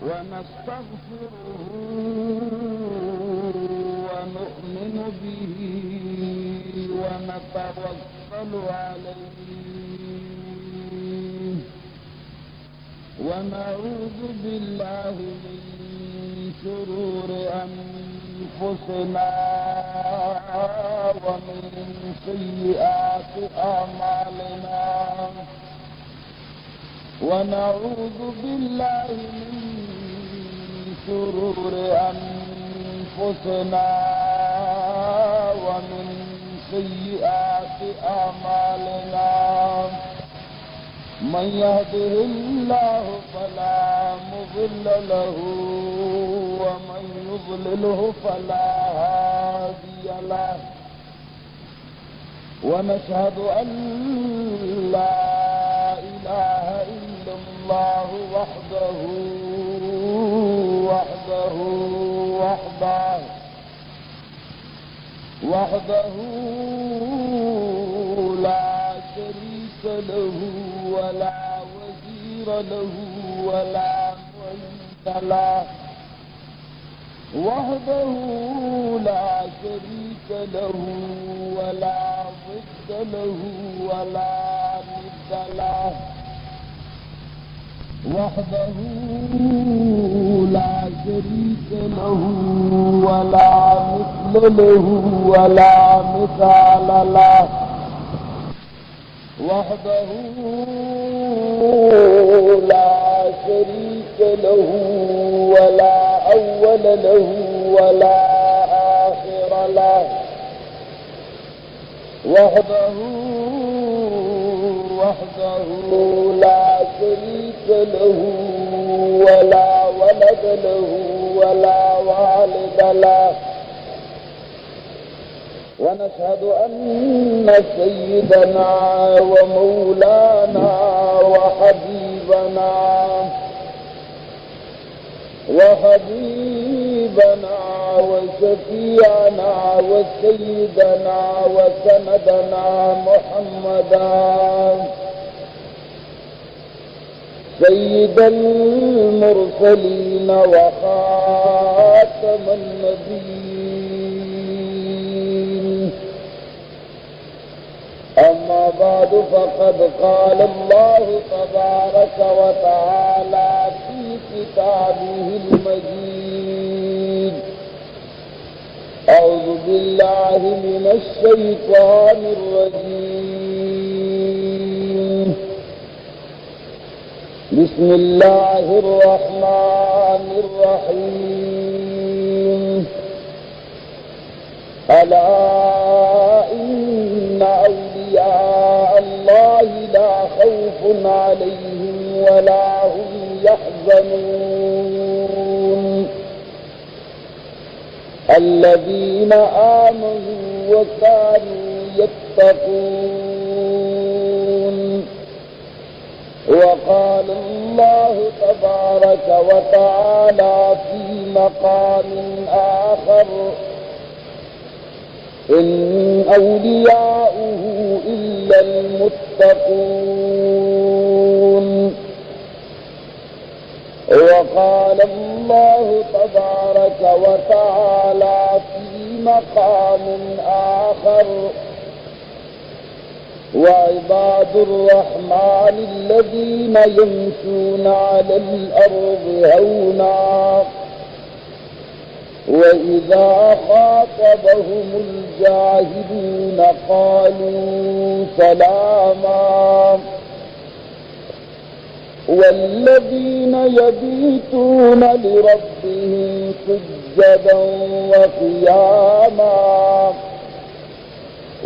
ونستغفره ونؤمن به ونتوكل عليه ونعوذ بالله من شرور أنفسنا ومن سيئات أعمالنا ونعوذ بالله من شرور أنفسنا ومن سيئات أعمالنا من يهده الله فلا مضل له ومن يضلله فلا هادي له ونشهد أن لا إله إلا الله وحده لا شريك له ولا وزير له ولا ولي له وحده لا شريك له ولا ضد له ولا ند له وحده لا شريك له ولا مثل له ولا مثال له وحده لا شريك له ولا أول له ولا آخر له وحده لا شريك له ولا ولد له ولا والد له ونشهد أن سيدنا ومولانا وحبيبنا وشفيعنا وسيدنا وسندنا محمدا سيد المرسلين وخاتم النبيين أما بعد فقد قال الله تبارك وتعالى في كتابه المجيد أعوذ بالله من الشيطان الرجيم بسم الله الرحمن الرحيم ألا إن أولياء الله لا خوف عليهم ولا هم يحزنون الذين آمنوا وكانوا يتقون وقال الله تبارك وتعالى في مقام آخر إن أولياؤه إلا المتقون وقال الله تبارك وتعالى في مقام آخر وعباد الرحمن الذين يمشون على الأرض هونا وإذا خاطبهم الجاهلون قالوا سلاما والذين يبيتون لربهم سجدا وقياما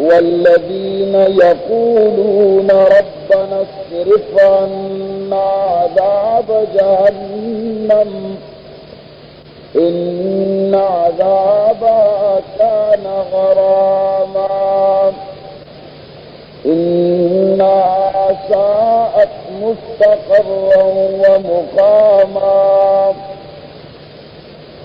والذين يقولون ربنا اصرف عنا عذاب جهنم إن عذابها كان غراما إنها ساءت مستقرا ومقاما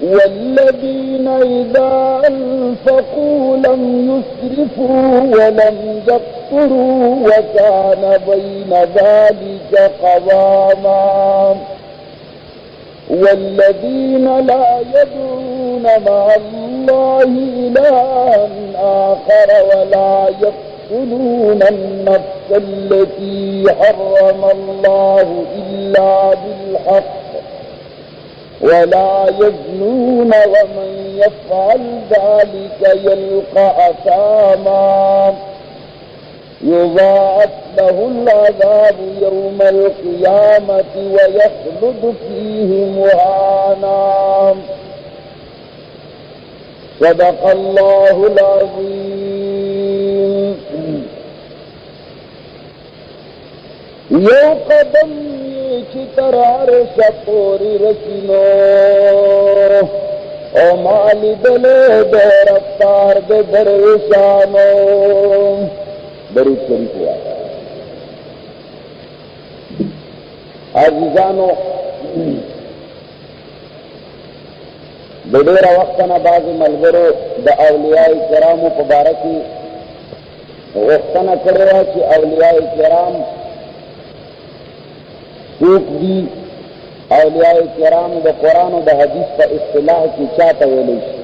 والذين إذا أنفقوا لم يسرفوا ولم يقتروا وكان بين ذلك قواما والذين لا يدعون مع الله إلها آخر ولا يقتلون النفس التي حرم الله إلا بالحق ولا يزنون ومن يفعل ذلك يلقى أثاما يضاعف له العذاب يوم القيامة ويخلد فيه مهانا. صدق الله العظيم. یو قدم چې تر عرش پورې رسینو او ما لیدلې د رفتار د درویشانو درود شریف وایه. عزیزانو، د ډېره وخته نه بعضې ملګرو د اولیاء کرامو په باره کې غوښتنه کړې وه چې اولیاء کرام څوک دي، اولیاء کرام د قرآن او د حدیث په اصطلاح کې چاته ویلی شي.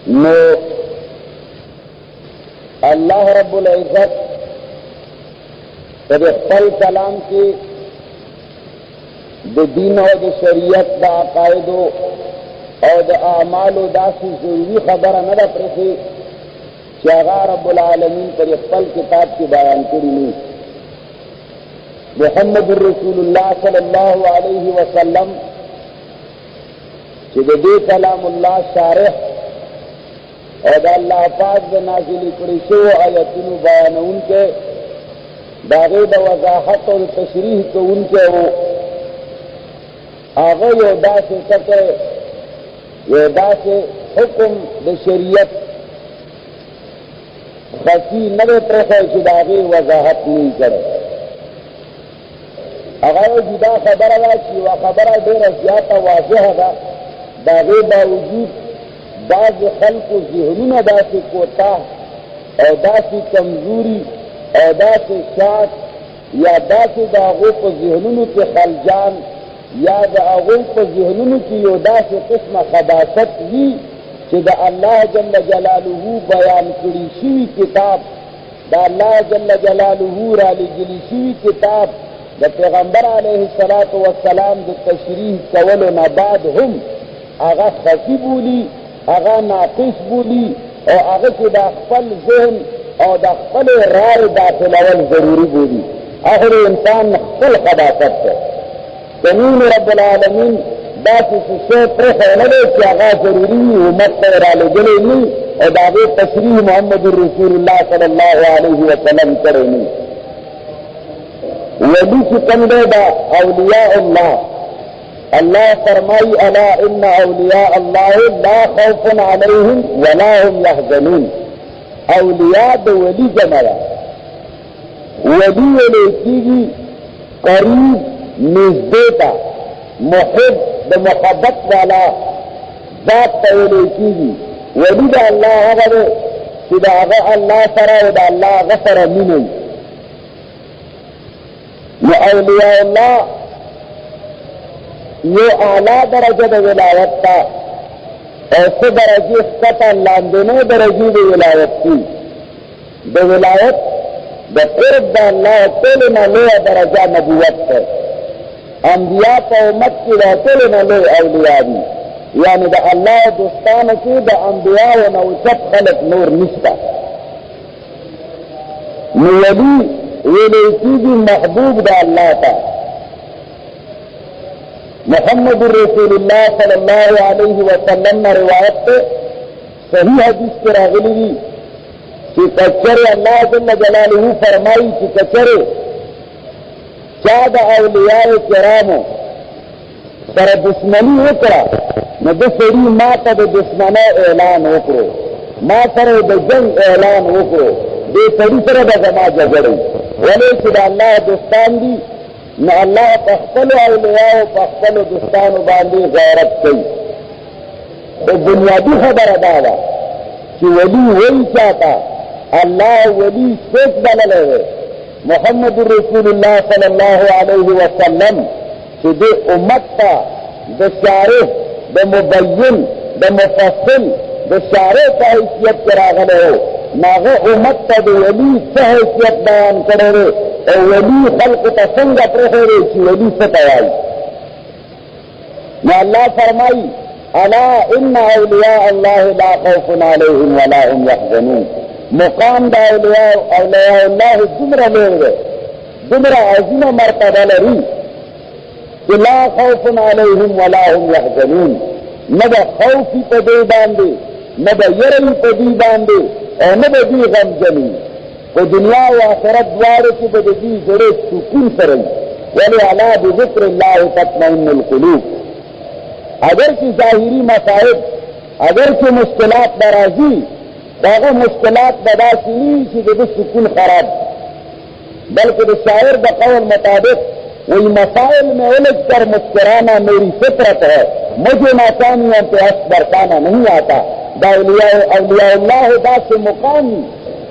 نو اللہ رب العزت پر خپل کلام کې د دین او د شریعت د عقایدو او د اعمالو داسې ضروري خبره نه ده پرېښې چې هغه رب العالمین پر خپل کتاب کې بیان کړي نه. محمد رسول الله صلی الله علیه وسلم چې د دې کلام الله شارح او د الله پاک د نازلې کړي شوو آیتونو بیانونکی، د هغې د وضاحت او د تشریح کوونکی و. هغه یو داسې ټکی، یو داسې حکم د شریعت خفي نه دی پرېښی چې د هغې وضاحت نه یې کړی. هغه یو جدا خبره ده چې یوه خبره ډېره زیاته واضحه ده، د هغې باوجود بعض خلقو ذهنونه داسې کوتاه او داسې کمزوري او داسې شاک یا داسې د هغو په ذهنونو کې خلجان یا د هغو په ذهنونو کې یو داسې قسمه خباثت وي چې د الله جل جلاله بیان کړي شوي کتاب، د الله جل جلاله را لېږلي شوي کتاب د پیغمبر علیه الصلاة والسلام د تشریح کولو نه بعد هم هغه خفي بولي، هغه ناقص بولی او هغه کې د خپل ذهن او د خپل رای داخلول ضروري بولی. آخر انسان خپل خباثت ده. زمین رب العالمین داسې شی پرېښی نه دی چې هغه ضروري وي امت ته یې رالېږلی نه او د هغې تشریح محمد رسول الله صلی الله علیه وسلم کړی نه. ولی چې کوم دی د اولیاء الله، اللہ فرمائی الا ان اولیاء اللہ لا خوف علیہم ولا هم يحزنون. اولیاء د ولی جمع ده. ولی ویلی کیږي قریب نږدې ته، محب د محبت والا ذات ته ویلی کیږي. ولی د الله هغه دی چې د هغه الله سره او د الله هغه سره مینه وي. نو اولیاء الله یو اعلیٰ درجه د ولایت تا او څه درجې ښکته لاندنۍ درجې د ولایت دي. د ولایت د قرب د الله ټولو نه لویه درجه نبوت ده. انبیا په امت کې د ټولو نه لوی اولیاء دي، یعنې د الله دوستانو کې د انبیاو نه اوچت خلک نور نشته. نو ولی ویلی کېږي محبوب د الله ته. محمد رسول الله صلی الله علیه وسلم نے روایت سے صحیح حدیث کے راغلی دی کہ کچرے اللہ جل جلالہ فرمائی کہ کچرے چاد اولیاء کرامو سر دشمنی وکړه نو د سړي ما ته د دشمنۍ اعلان وکړو، ما سره د جنګ اعلان وکړو، دې سړي سره به زما جګړې. ولې چې د الله دوستان دي نو الله په خپلو اولیاءو په خپلو دوستانو باندې غیرت کوي. خو بنیادي خبره دا ده چې ولی وایي چاته الله ولی څوک بللی دی محمد رسول الله صلی الله علیه وسلم چې د امت ته د شارح د مبین د مفصل د شارح په حیثیت کې راغلی و، ناغه امت ته د ولی څه حیثیت بیان کړی دی او ولی خلقو ته څنګه پرېښی چې ولی څه ته وایي. نو الله فرمایي الا ان اولیاء الله لا خوف علیهم ولا هم یحزنون. مقام د اولیاء الله دومره لوی دی، دومره عظیمه مرتبه لري چې لا خوف علیهم ولا هم یحزنون. نه د خوفي په دوی باندې، نه د یرې په دوی باندې، او نه د دوی غمجن وي. په دنیا او آخرت دواړو کې به د دوی زړه سکون سره وي. ولې الا بذکر الله تطمئن القلوب. اگر چې ظاهري مصائب، اگر چې مشکلات به راځي، داغه مشکلات به داسې وي چې د ده سکون خراب، بلکې د شاعر د قول مطابق وہی مسائل میں الجھ کر مسکرانا میری فطرت ہے، مجھے ناکامیوں پہ ہنس برتانا نہیں آتا. دا اولیاء اللہ دا سے مقامی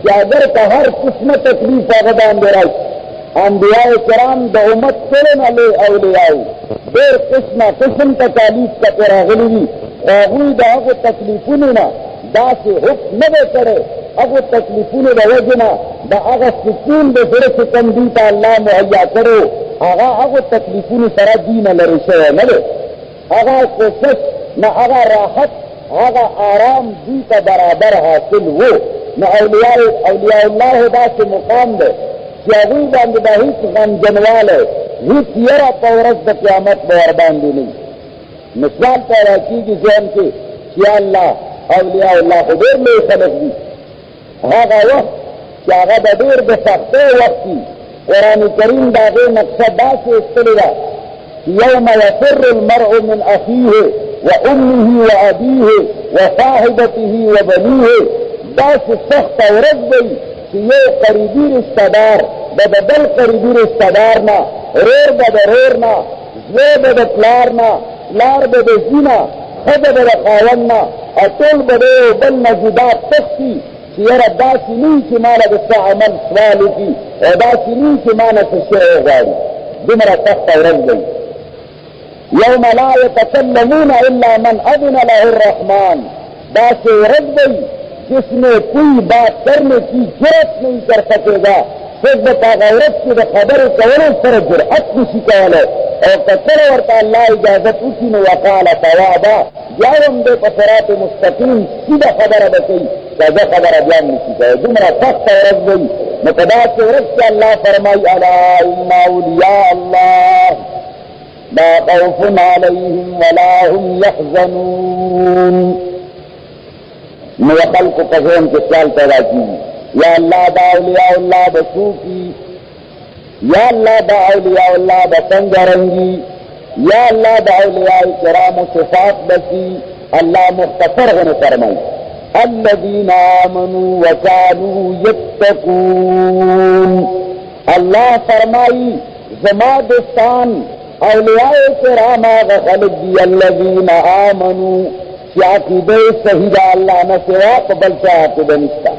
کہ اگر کا ہر قسم تکلیف آغدان دے رہا انبیاء کرام دا امت کرن علی اولیاء دیر قسم تکالیف کا تیرا غلیوی اغوی دا اگو تکلیفوننا دا سے حکم نبے کرے، اگو تکلیفون دا وجنا دا اگا سکون دا ذرس کم دیتا اللہ مہیا کرو، آغا اگو تکلیفون سرا دین لرشے نلے، آغا کوشش نہ آغا راحت، آغا آرام دیتا برابر حاصل ہو. نہ اولیاء اللہ دا سے مقام دے کہ اگوی باند دا ہیچ غم جنوال ہے، ہیچ یرا پورس دا قیامت بورداندی نہیں. مثال پیدا کی گی ذہن کے کہ اللہ اولیاء اللہ خدیر میں خلق دی آغا وقت کہ آغا دا دیر دا سختے وقتی قرآن کریم دا دے نقصہ دا سے استلدہ یوم یفر المرء من اخیه وامه وابیه وصاحبته وبنیه. دا سے سخت ورد دی کہ یہ قریبی رشتہ دار دا بل قریبی رشتہ دارنا، رور دا رورنا، زوی دا پلارنا، پلار دا زینا، خد دا خاوننا، اطول بده بلنا جدا تختی چې یاره داسې نه وي چې ماله د څه عمل سوال وکړي او داسې نه وي چې مانه څه شی وغواړي. دومره سخته ورځ دی. یوم لا یتکلمون الا من اذن له الرحمن. داسې ورځ دی جس میں کوئی بات کرنے کی جرأت نہیں کر سکے گا. صرف هغه ورځ کې د خبرې کولو سره جرأت نشي کولی او که کله ورته الله اجازت وکړي نو وقاله صوابا، بیا هم دی په صراط مستقیم سیده خبره به کوي، تازه خبره بیا هم نشي کولی. دومره سخته ورځ دی. نو په داسې ورځ کې الله فرمایي الا ان اولیاء الله لا خوف علیهم ولا هم یحزنون. نو خلقو په ذهن کې سوال پیدا کېږي یا اللہ دا اولیاء اللہ بسو کی، یا اللہ دا اولیاء اللہ بسنگ رنگی، یا اللہ دا اولیاء کرام و صفات بسی. اللہ مختصر غن فرمائی الذین آمنوا وکانوا یتقون. اللہ فرمائی زمادستان اولیاء کرام آغا خلق دی الذین آمنوا کی عقیدہ صحیح دا اللہ نسوا قبل سے عقیدہ نستا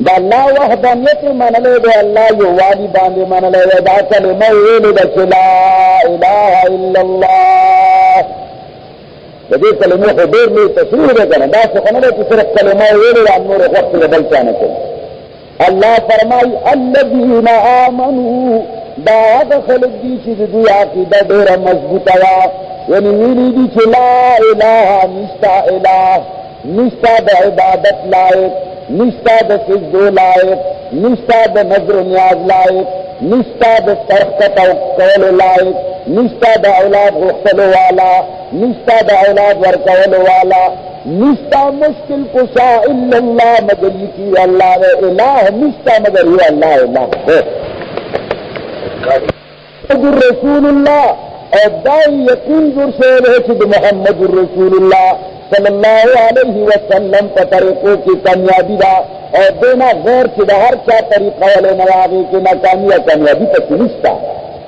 دا اللہ وحدانیت منلے دے، اللہ یوالی باندے منلے دے، دا کلمہ ویلے دا لا الہ الا اللہ. دا دے کلمہ خود دیر میں تصویر دے کنا دا سخنلے کی صرف کلمہ ویلے دا نور وقت دے بلچانے کے. اللہ فرمائی الذین آمنوا دا آگا خلق دی چیز دی عقیدہ دیر مضبوطا یعنی ویلی دی چی لا الہ نشتا الہ، نشتا دا عبادت لائق، نشتا دا سجدو لائق، نشتا دا نظر و نیاز لائق، نشتا دا سرخت قول لائق، نشتا دا اولاد غختلو والا، نشتا دا اولاد ورکولو والا، نشتا مشکل کشا الا اللہ مگر یکی اللہ و الہ نشتا مگر یہ اللہ الہ ہے. محمد رسول اللہ اور دائی یقین ذر سے رہے محمد رسول اللہ صلی اللہ علیہ وسلم کا طریقوں کی کامیابی دا اور دینا غیر کہ ہر کیا طریقہ والے نواغی کی ناکامیہ کامیابی تک نشتا.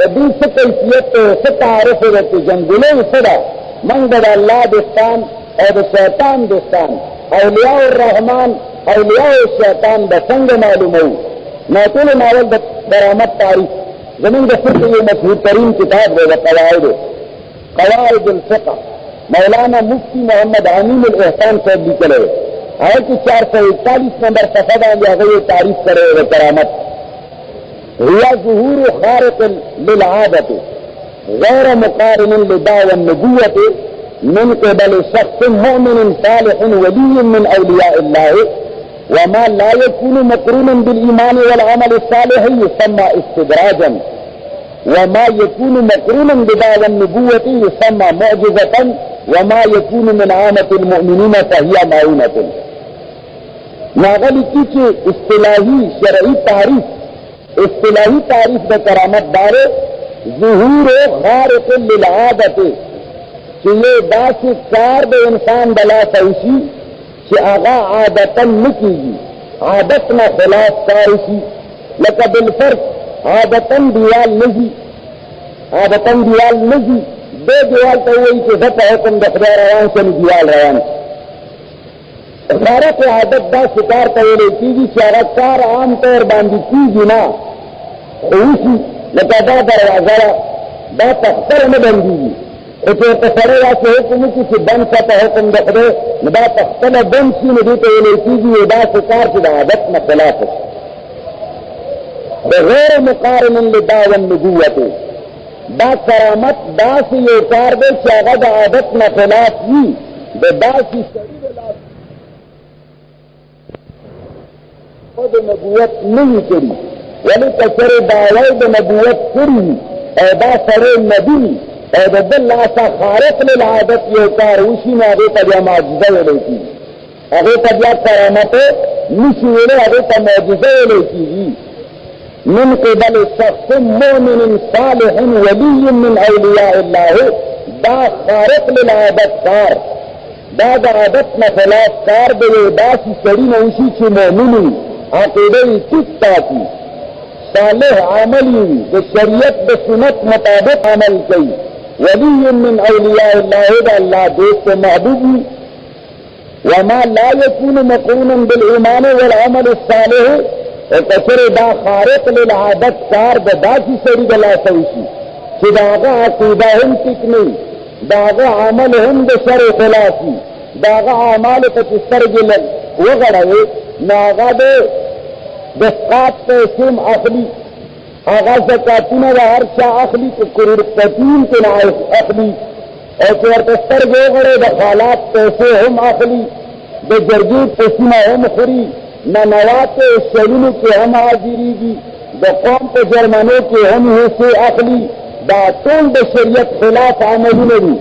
د دې څه کیفیت څه تعارف دی چې جنګونه څه ده موږ د الله دوستان او د شیطان دوستان اولیاء الرحمن اولیاء الشیطان د څنګه معلومو نو ټول ناول د کرامت تعریف زمونږ د فقه یو مشهور ترین کتاب دی د قواعد الفقه مولانا مفتی محمد امین الاحسان صاحب لیکلی هغه کې 441 نمبر صفحه باندې هغه تعریف کړی د کرامت هي ظهور خارق للعادة غير مقارن لدعوى النبوة من قبل شخص مؤمن صالح ولي من أولياء الله وما لا يكون مقرونا بالإيمان والعمل الصالح يسمى استدراجا وما يكون مقرونا بدعوى النبوة يسمى معجزة وما يكون من عامة المؤمنين فهي معونة. ناغلی کی چې اصطلاحی شرعی تعریف د کرامت دارے ظهور خارق للعادت چې یو داسې کار د انسان بلا توشي چې هغه عادتا نکیږي عادت نه خلاف کار شي لکه بالفرض عادتا دیوال نزي دے دیوال ته وایي چې د حکم د خدای روان شي دیوال روان شي خارق عادت دا شکار ته ویل کېږي چې هغه کار عام طور باندې کېږي نه خوشي لکه دا دروازه دا تختر نه بندېږي خو چې ورته سړی داسې حکم وکړي چې بند شه په حکم د خدای نو دا تختله بند شي نو دې ته ویلی کېږي یو داسې کار چې د عادت نه خلاف شي بغیر مقارن لدعوى النبوة دا کرامت داسې یو کار دی چې هغه د عادت نه خلاف وي د داسې سړي د لاس د نبوت نه وي کړي ولې که چېرې دعوی د نبوت کړي او دا سړی نبي او د بل لاسه خارق للعادت یو کار وشي نو هغې ته بیا معجزه ویلی کېږي هغې ته بیا کرامت نشي ویلی هغې ته معجزه ویلی کېږي من قبل شخص مؤمن صالح ولي من اولیاء الله دا خارق للعادت کار دا د عادت نه خلاف کار د یو داسې سړي نه وشي چې مؤمن وي عقیده یې ټیک ساتي صالح عمل وي د شریعت د سنت مطابق عمل کوي ولي من اولیاء الله دا الله دوست محبوب وي وما لا يكون مقرونا بالایمان والعمل الصالح او کچره دا خارق للعادت کار د داسې سړي د لاسه وشي چې د هغه عقیده هم ټیک نه وي د هغه عمل هم د شرع خلاف وي د هغه اعمالو ته چې سترګې وغړوي نو هغه د دسقات پیسې هم اخلي هغه زکاتونه د هر چا اخلي چې کروڑپتین کې نه اخلي او چې ورته سترګې وغړوي د خالات پیسې هم اخلي د جرګې پیسونه هم خوري ننوات شرونو کې هم حاضریږي د قوم په جرمنو کې هم حصے اخلي دا ټول د شریعت خلاف عملونه دي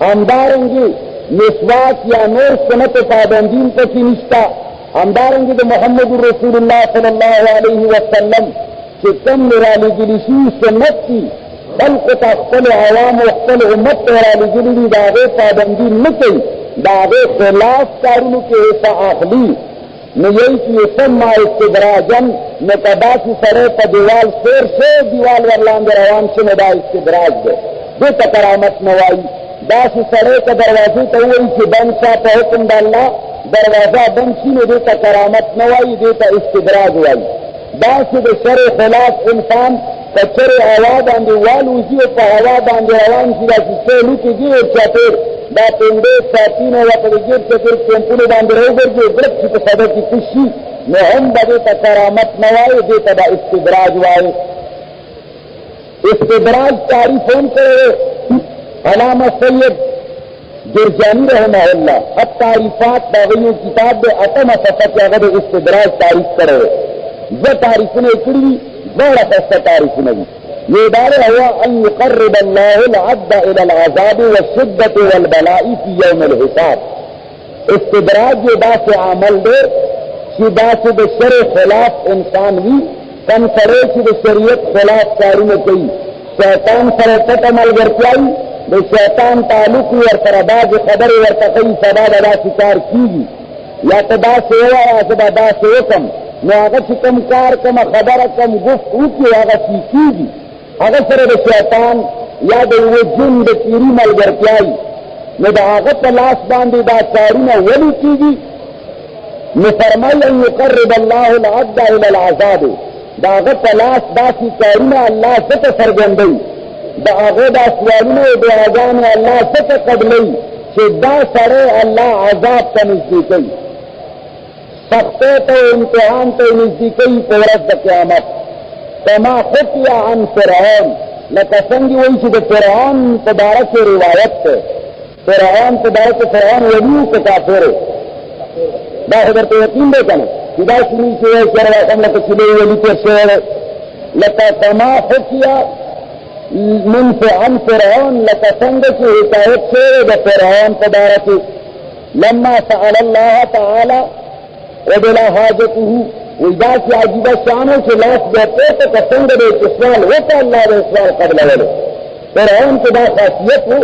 همدارنګې مسواک یا نور سنت پابندین پکې نشته همدارنګې د محمد رسول الله صلی الله علیه وسلم چې کوم رالیږلي شوي سنت دي خلقو ته خپل عوام او خپل امت ته رالیږلي دي د هغې پابندي نه کوي د هغې خلاف کارونو کې حصه اخلي نو یی چې یسمى استدراجا نو که داسې سړی په دیوال سیر شي دیوال ورلاندې روان شي نو دا استدراج دی دې ته کرامت نه وایي داسې سړی که دروازې ته ووایي چې بند شه په حکم د الله دروازه بند شي نو دې ته کرامت نه وایي دې ته استدراج وایي داسې د شرع خلاف انسان که چېرې هوا باندې والوځي او په هوا باندې روان شي داسې سیل وکړي ګیر چاپېر دا پنډې ساعتونه ورته د ګیر چاپېر کیمپونو باندې راوګرځي ګرب چې په سده کې تش شي نو هم به دې ته کرامت نه وایي دې ته به استدراج وایي استدراج تعریف هم کړی علامه سید جرجانی رحمه الله التعریفات دا غیو کتاب د اتمه صفحه کې هغه د استدراج تعریف کړی زه تعریفونه یې کړي دي ډېره ښایسته تعریفونه دي يدار هو أن يقرب الله العبد إلى العذاب والشدة والبلاء في يوم الحساب استدراج داس عمل دے چې داس د شرع خلاف انسان وي کم سره چې د شریعت خلاف کارونه کوي شیطان سره پټ ملګرتیا وي د شیطان تعلق ورسره بعضې خبرې ورته کوي سبا به داسې کار کېږي یا ته داسې ووایه زه به داسې وکړم نو هغه چې کوم کار کومه خبره کوم گفت وکړي هغه کېږي هغه سره د شیطان یا د یوه جن د پیري ملګرتیا وي، نو د هغه په لاس باندې دا کارونه ولې کېږي؟ نو فرمایي ان یقرب الله العبد الى العذاب، د هغه په لاس داسې کارونه الله ځکه څرګندوي، د هغه دا سوالونه او دعاګانې الله ځکه قبلوي چې دا سړی الله عذاب ته نږدې کوي، سختۍ ته او امتحان ته یې نږدې کوي په ورځ د قیامت. کما خفي عن فرعون، لکه څنګه وایي چې د فرعون په باره کې روایت دی، فرعون په باره کې فرعون ولي و که کافر و؟ دا خو درته یقین دی که نه چې دا شروع شوی چې راوسم لکه چې لوی ولي تېر شوی دی، لکه کما خفي من عن فرعون، لکه څنګه چې حکایت شوی د فرعون په باره کې لما سأل الله تعالی وبلا حاجته، وی دا چې عجیبه شان و چې لاس بیا پورته که څنګه دی چې سوال وکړه الله د سوال قبلولو. فرعون کې دا خاصیت و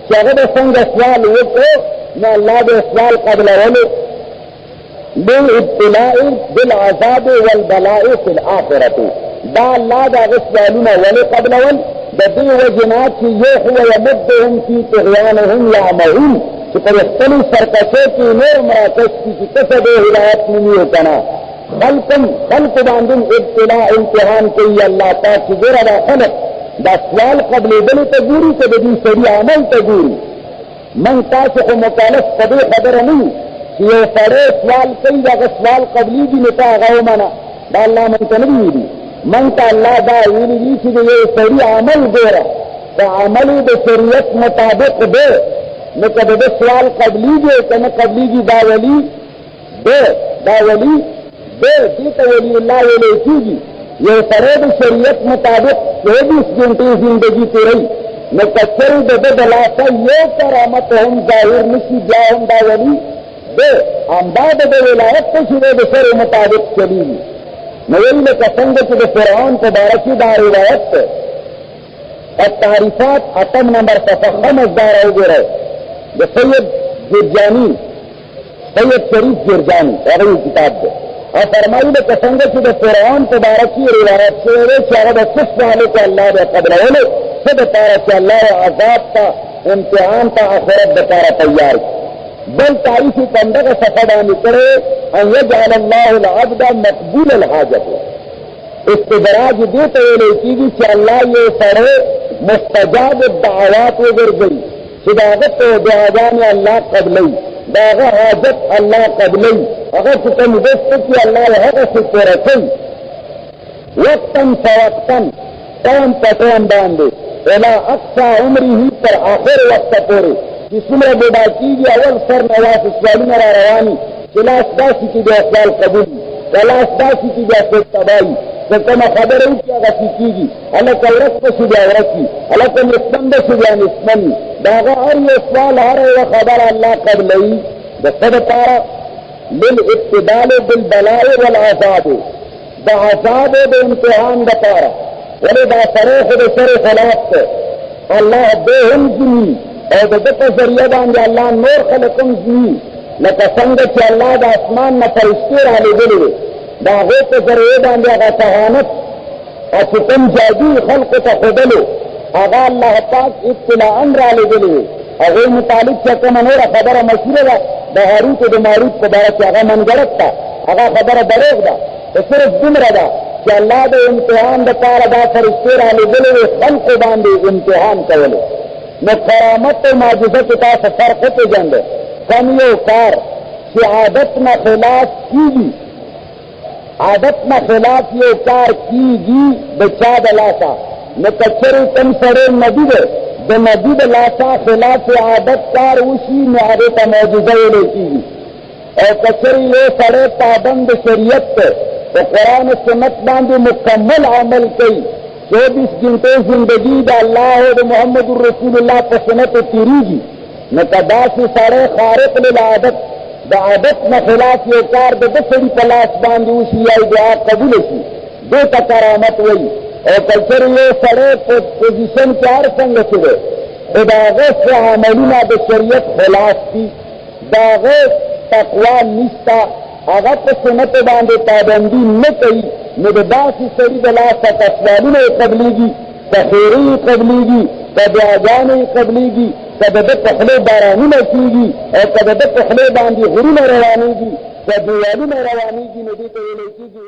چې هغه به څنګه سوال وکړو نو الله د سوال قبلولو. بالابتلاء بالعذاب والبلاء في الآخرة، دا الله د هغه سوالونه ولې قبلول؟ د دې وجې نه چې یو هو یمدهم فی طغیانهم یعمهون، چې په خپلې سرکشۍ کې نور مراکز کي چې کسه د هدایت نومي و که نه، خلق باندې ابتلا امتحان کوي الله پاک چې ګوره دا خلق دا سوال قبلېدلو ته ګوري که د دې سړي عمل ته ګوري. من تاسو خو مکلف په دې خبره نه یو چې یو سړی سوال کوي د هغه سوال قبلېږي نو ته هغه ومنه، دا الله من ته نه ویلي. من ته الله دا ویلي دي چې د یو سړي عمل ګوره، که عمل د شریعت مطابق دی نو که د ده سوال قبلېږي او که نه قبلېږي دا ولي دی، دا ولي دې ته ولی الله ویلی کېږي. یو سړی د شریعت مطابق 24 ګنټې زندګي تېروي، نو که چېرې د ده د لاسه یو کرامت هم ظاهر نه شي بیا هم دا ولي دی، همدا د ده ولایت ته چې دی د شرع مطابق چلېږي. نو وایي لکه څنګه چې د فرعون په باره کې دا روایت دی. التعریفات 8 نمبر صفحه 5 دا راوګورئ د سید جرجاني، سید شریف جرجاني هغه کتاب دی. او فرمایي لکه څنګه چې د فرعون په باره کې روایت شوی دی چې هغه د څه سوالو کې الله به قبلولو، څه دپاره چې الله عذاب ته امتحان ته آخرت دپاره تیار کړي. بل تعریف یې په همدغه صفحه باندې کړی ان یجعل الله العبد مقبول الحاجت، استدراج دې ته ویلی کېږي چې الله یو سړی مستجاب الدعوات وګرځوي چې د هغه په دعاګانې الله قبلوي، د هغه حاجت الله قبلوي، هغه چې کوم دست کي الله هغه څه پوره کوي. وقتا فوقتا، ټایم په ټایم باندې، الی اقصا عمره، تر آخر وخته پورې چې څومره بوډا کېږي اول سر نه واسې سوالونه را رواني چې لاس داسې کې بیا سوال قبول وي، که لاس داسې کې بیا څوک تباه وي، که کومه خبره وکړي هغسې کېږي، هلکه ورځ به شي بیا ورځ وي، هلکه نسبن به شي بیا نسبن وي. د هغه هر یو سوال هر یوه خبره الله قبلوي. د څه دپاره؟ للابتدال بالبلاء والعذاب، د عذاب او د امتحان دپاره. ولې دا سړی خو د شرع خلاف دی، الله دې هم ځیني او د ده په ذریعه باندې الله نور خلک هم ځیني، لکه څنګه چې الله د اسمان نه فرشتې رالېږلې وې، د هغوی په ذریعه باندې هغه کهانت او چې کوم جادو خلقو ته ښودلو هغه الله پاک ابتلاءً رالېږلې وې. هغوی متعلق چې کومه نوره خبره مشهوره ده د هاروت او د ماروت په باره کې هغه منګرت ده، هغه خبره دروغ ده، خو صرف دومره ده چې الله د امتحان دپاره دا فرشتې رالېږلې وې خلقو باندې امتحان کولو. نو کرامت او معجزه کې تاسو فرق وپېژندئ. کم یو کار چې عادت نه خلاف کېږي، عادت نه خلاف یو کار کېږي د چا د لاسه، نو که چېرې کوم سړی نبي دی د نبي د لاسه خلاف عادت کار وشي نو هغې ته معجزه ویلی کېږي. او که چېرې یو سړی پابند د شریعت دی په قرآن و سنت باندې مکمل عمل کوي، 24 ګنټې زندګي د الله او د محمد رسول الله په سنتو تېرېږي، نو که داسې سړی خارق للعادت د عادت نه خلاف یو کار د ده سړي په لاس باندې وشي یا دعا قبوله شي، دې ته کرامت وایي. او که چېرې یو سړی په پوزیشن کې هر څنګه چې دی خو د هغه څه عملونه د شریعت خلاف دي، د هغه تقوا نشته، هغه په سنتو باندې پابندي نه کوي، نو د داسې سړي د لاسه که سوالونه یې قبلېږي که خیرې قبلیږي که دعاګانې قبلیږي که د ده په خولې بارانونه کېږي او که د ده په خولې باندې غرونه روانېږي که دیوالونه روانېږي نو دې ته ویلی کېږي